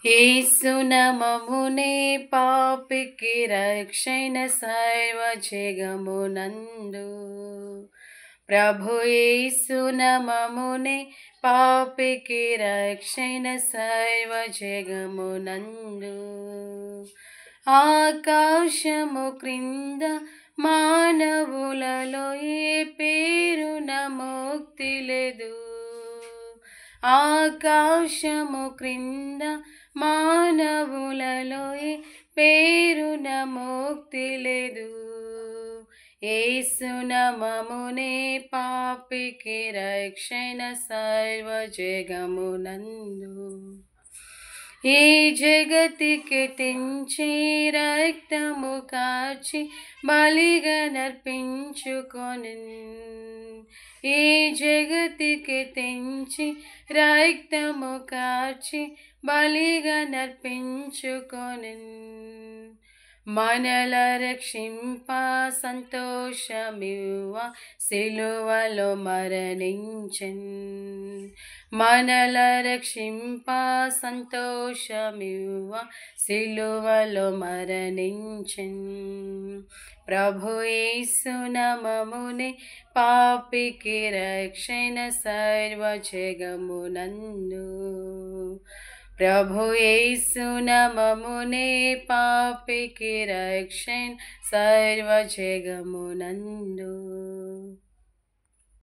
యేసునామమునే పాపికి రక్షణ సర్వజగమునందు. ప్రభు యేసునామమునే పాపికి రక్షణ సర్వజగమునందు. ఆకాశము క్రింద మానవులలో ఏ పేరున ముక్తి లేదు. ఆకాశము క్రింద మానవులలో ఏ పేరున ముక్తి లేదు. యేసునామమునే పాపికి రక్షణ సర్వజగమునందు. ఈ జగతికి తెంచి రక్తము కార్చి బలిగా నర్పించుకొనెను. ఈ జగతికి తెంచి రక్తము కార్చి బలిగా నర్పించుకొనెను. మనల రక్షింప సంతోషమివ్వ సిలువలో మరణించెన్. మనల రక్షింప సంతోషమివ్వ సిలువలో మరణించెన్. ప్రభు యేసునామమునే పాపికి రక్షణ సర్వజగమునందు. ప్రభు యేసునామమునే పాపికి రక్షణ సర్వజగమునందు.